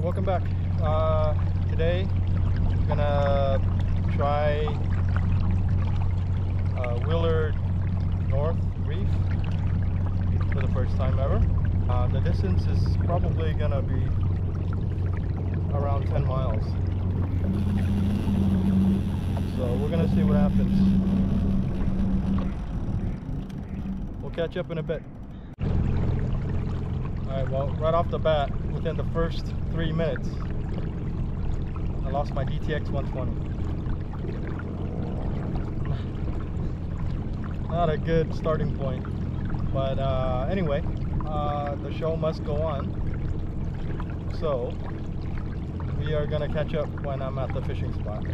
Welcome back. Today we're gonna try Willard North Reef for the first time ever. The distance is probably gonna be around 10 miles. So we're gonna see what happens. We'll catch up in a bit. Alright, well, right off the bat, within the first 3 minutes, I lost my DTX 120. Not a good starting point, but anyway, the show must go on. So we are gonna catch up when I'm at the fishing spot.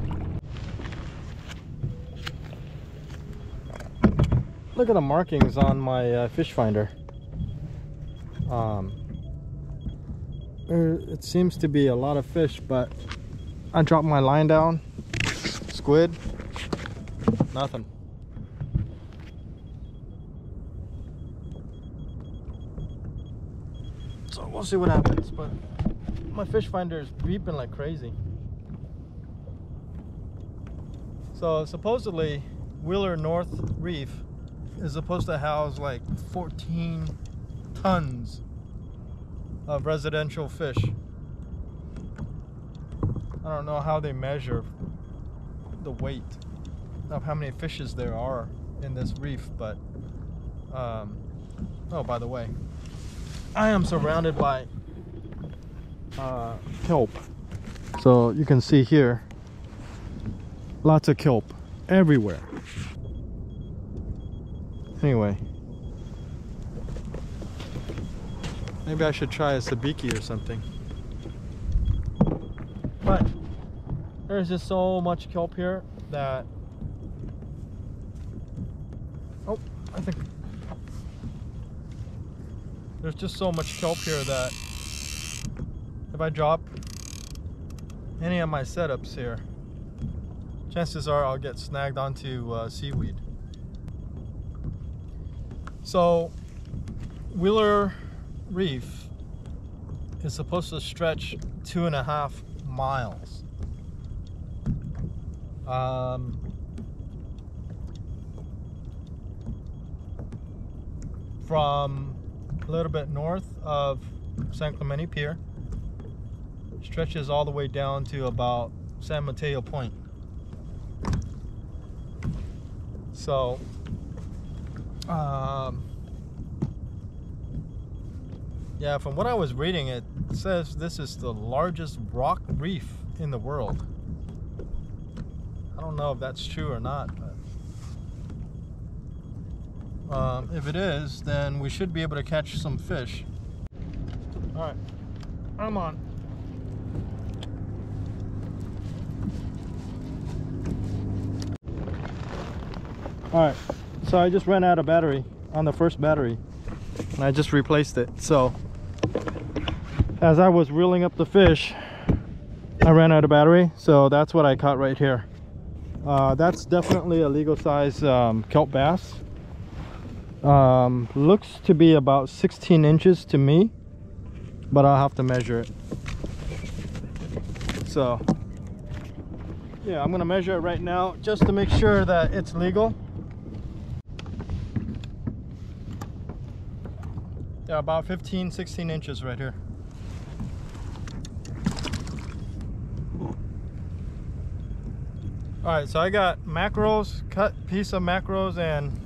Look at the markings on my fish finder. It seems to be a lot of fish, but I dropped my line down. Squid, nothing. So we'll see what happens, but my fish finder is beeping like crazy. So supposedly Willard North Reef is supposed to house like 14 tons of residential fish. I don't know how they measure the weight of how many fishes there are in this reef, but oh, by the way, I am surrounded by kelp. So you can see here, lots of kelp everywhere. Anyway, maybe I should try a sabiki or something. But there's just so much kelp here that... Oh, I think... There's just so much kelp here that if I drop any of my setups here, chances are I'll get snagged onto seaweed. So, Willard Reef is supposed to stretch 2.5 miles. From a little bit north of San Clemente Pier, stretches all the way down to about San Mateo Point. So, yeah, from what I was reading, it says this is the largest rock reef in the world. I don't know if that's true or not, but if it is, then we should be able to catch some fish. Alright, I'm on. Alright, so I just ran out of battery on the first battery and I just replaced it. So as I was reeling up the fish, I ran out of battery, so that's what I caught right here. That's definitely a legal size kelp bass. Looks to be about 16 inches to me, but I'll have to measure it. So yeah, I'm gonna measure it right now just to make sure that it's legal. Yeah, about 15-16 inches right here. Alright, so I got mackerels, cut piece of mackerels and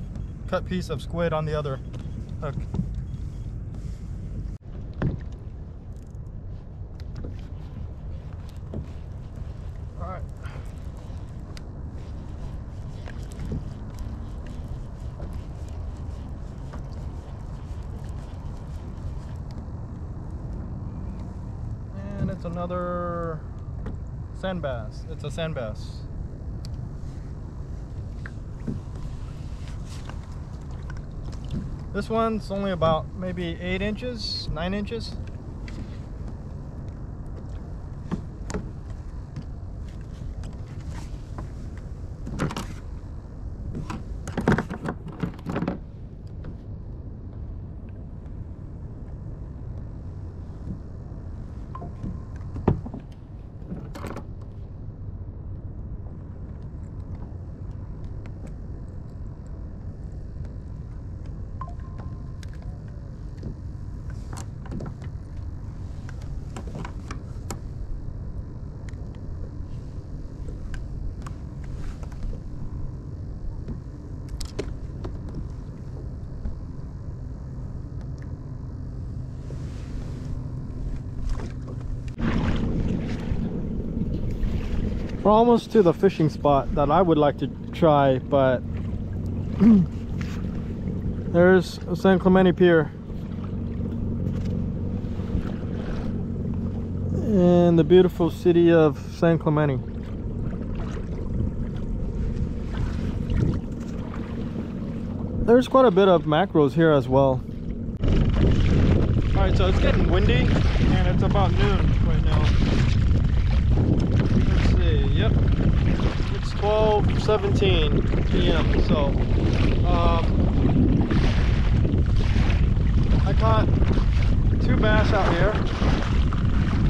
cut piece of squid on the other hook. Alright. And it's another sand bass. It's a sand bass. This one's only about maybe 8 inches, 9 inches. We're almost to the fishing spot that I would like to try, but there's San Clemente Pier in the beautiful city of San Clemente. There's quite a bit of mackerels here as well. Alright, so it's getting windy and it's about noon right now. Let's see, yep. It's 12:17 p.m. So I caught 2 bass out here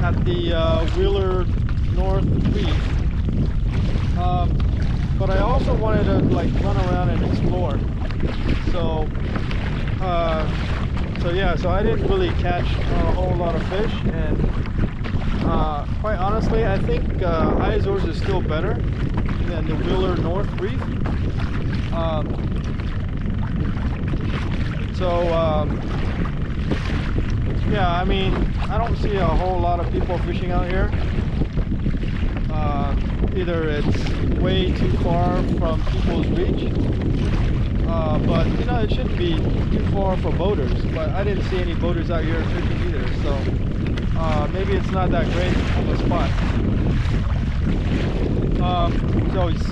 at the Wheeler North Reef. But I also wanted to like run around and explore. So so I didn't really catch a whole lot of fish, and quite honestly, I think Izor's is still better than the Wheeler North Reef. Yeah, I mean, I don't see a whole lot of people fishing out here. Either it's way too far from people's reach, but you know, it shouldn't be too far for boaters, but I didn't see any boaters out here fishing either, so maybe it's not that great of a spot.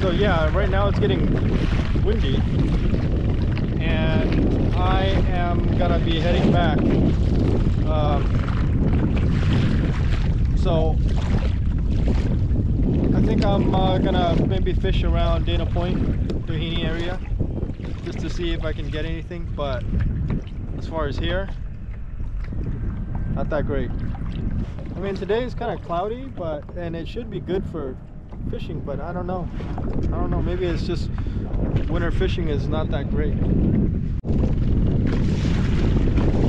So yeah, right now it's getting windy and I am gonna be heading back. So I think I'm gonna maybe fish around Dana Point, Doheny area, just to see if I can get anything, but as far as here, not that great. I mean, today is kind of cloudy, and it should be good for fishing, but I don't know, maybe it's just winter fishing is not that great.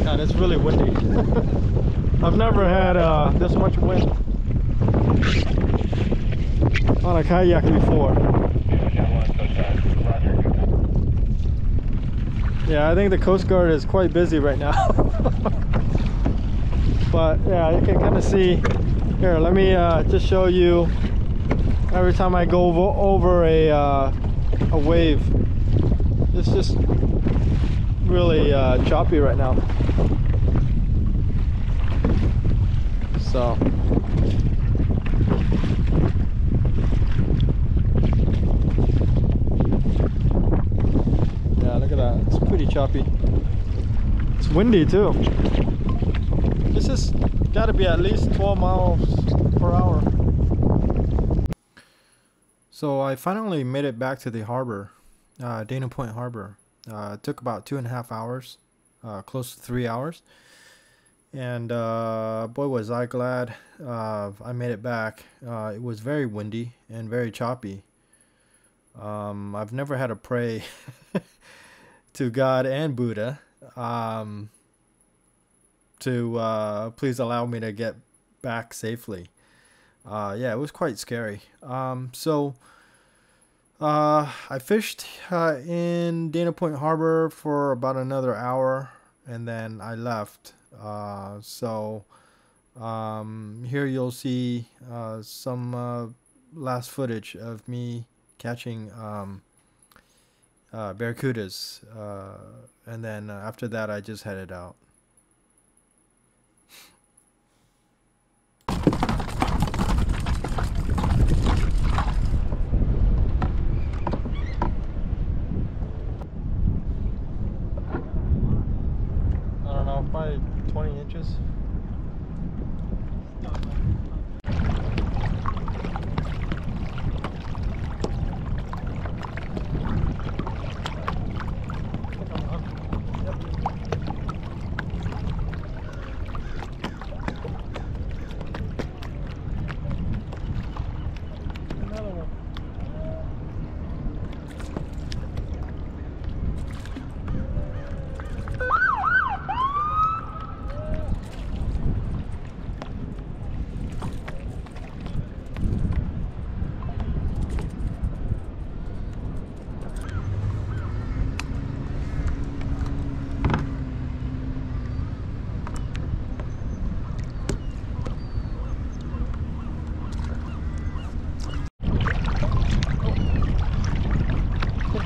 God, it's really windy. I've never had this much wind on a kayak before. Yeah, I think the Coast Guard is quite busy right now. But yeah, you can kind of see here. Let me just show you. Every time I go over a wave, it's just really choppy right now. So yeah, look at that. It's pretty choppy. It's windy too. This has got to be at least 12 miles per hour. So I finally made it back to the harbor, Dana Point Harbor. It took about 2.5 hours, close to 3 hours. And boy, was I glad I made it back. It was very windy and very choppy. I've never had to pray to God and Buddha to please allow me to get back safely. Yeah, it was quite scary. I fished in Dana Point Harbor for about another hour, and then I left. Here you'll see some last footage of me catching barracudas, and then after that I just headed out. Probably 20 inches.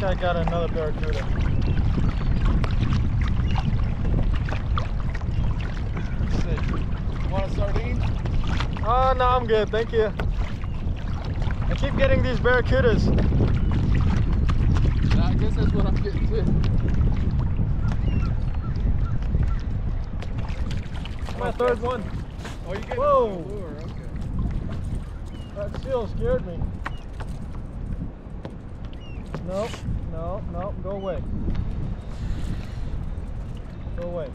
I got another barracuda. Let's see. Want a sardine? Oh, no, I'm good. Thank you. I keep getting these barracudas. Yeah, I guess that's what I'm getting too. My third one. Oh, you getting Whoa. a lure? Okay. That seal scared me. Nope, no, no, go away. Go away.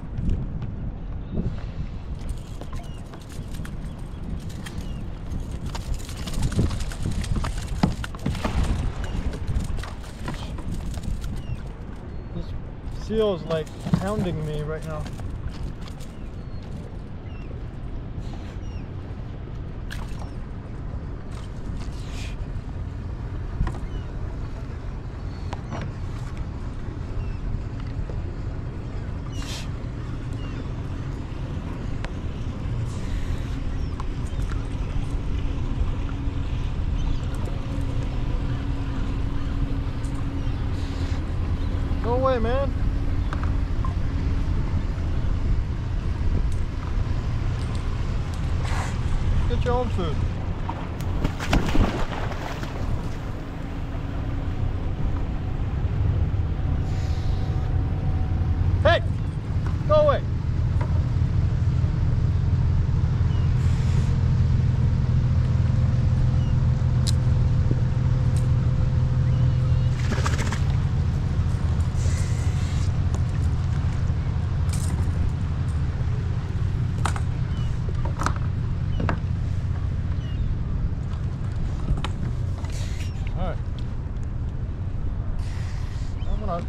This seal is like pounding me right now. Go away, man. Get your own food. Hey! Go away.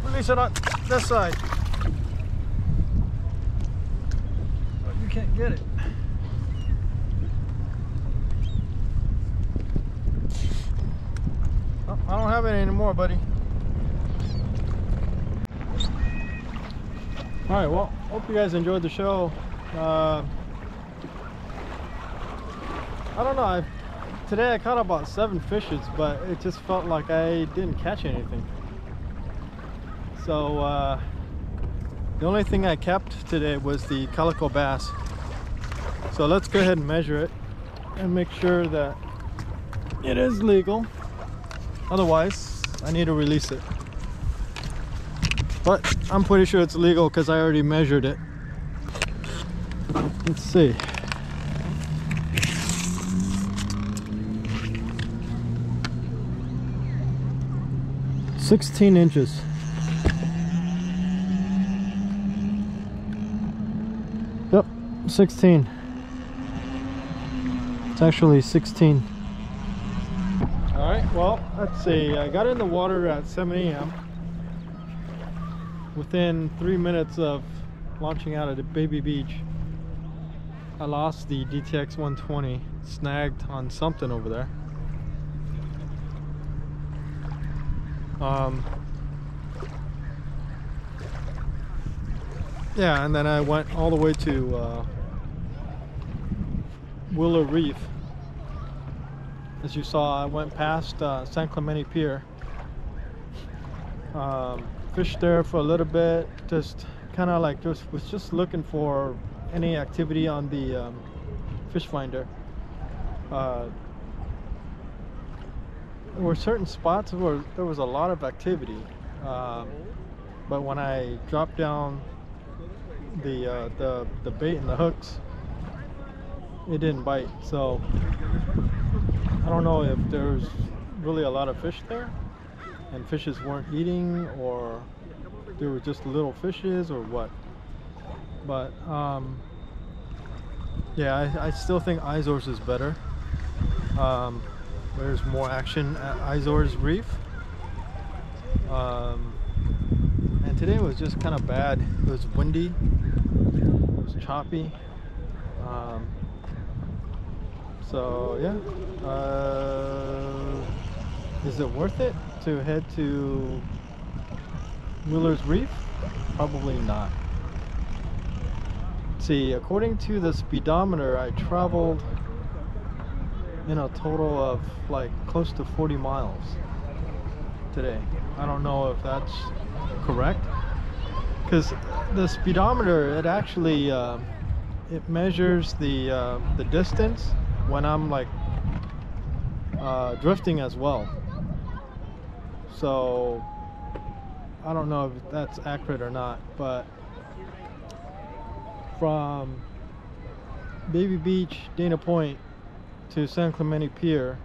Release it on this side. But you can't get it. Oh, I don't have it anymore, buddy. Alright, well, hope you guys enjoyed the show. I don't know, today I caught about 7 fishes, but it just felt like I didn't catch anything. So the only thing I kept today was the calico bass. So let's go ahead and measure it and make sure that it is legal. Otherwise, I need to release it. But I'm pretty sure it's legal because I already measured it. Let's see. "16 inches. Yep, 16. It's actually 16. Alright, well, let's see. I got in the water at 7 a.m. Within 3 minutes of launching out of the baby beach, I lost the DTX 120, snagged on something over there. Yeah, and then I went all the way to Willow Reef. As you saw, I went past San Clemente Pier. Fished there for a little bit, just kind of like was just looking for any activity on the fish finder. There were certain spots where there was a lot of activity, but when I dropped down the bait and the hooks, it didn't bite. So I don't know if there's really a lot of fish there and fishes weren't eating, or there were just little fishes, or what. But yeah, I still think Izor's is better. There's more action at Izor's Reef. And today was just kind of bad. It was windy, it was choppy. So yeah, is it worth it to head to Wheeler's Reef? Probably not. See, according to the speedometer, I traveled in a total of like close to 40 miles today. I don't know if that's correct, because the speedometer, it actually it measures the distance when I'm like drifting as well. So I don't know if that's accurate or not, but from Baby Beach, Dana Point to San Clemente Pier,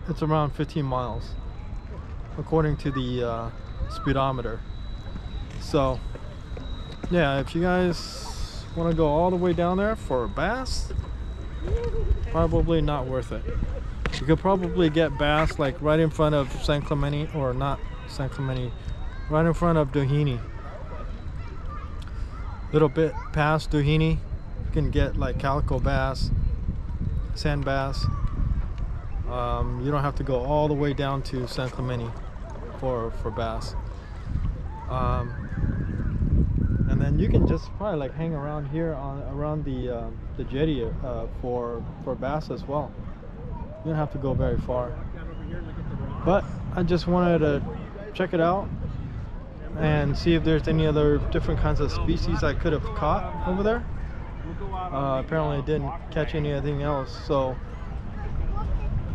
it's around 15 miles according to the speedometer. So yeah, if you guys want to go all the way down there for bass, probably not worth it. You could probably get bass like right in front of San Clemente, or not San Clemente, right in front of Doheny. Little bit past Doheny, you can get like calico bass, sand bass. You don't have to go all the way down to San Clemente for bass. And then you can just probably like hang around here around the jetty for bass as well. You don't have to go very far. But I just wanted to check it out and see if there's any other different kinds of species I could have caught over there. Apparently I didn't catch anything else. So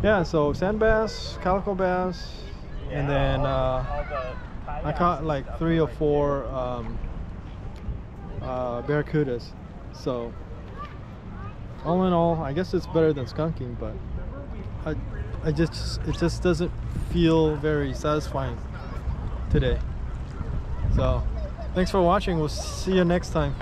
yeah, so sand bass, calico bass, and then I caught like 3 or 4 barracudas. So all in all, I guess it's better than skunking, but it just doesn't feel very satisfying today. So thanks for watching. We'll see you next time.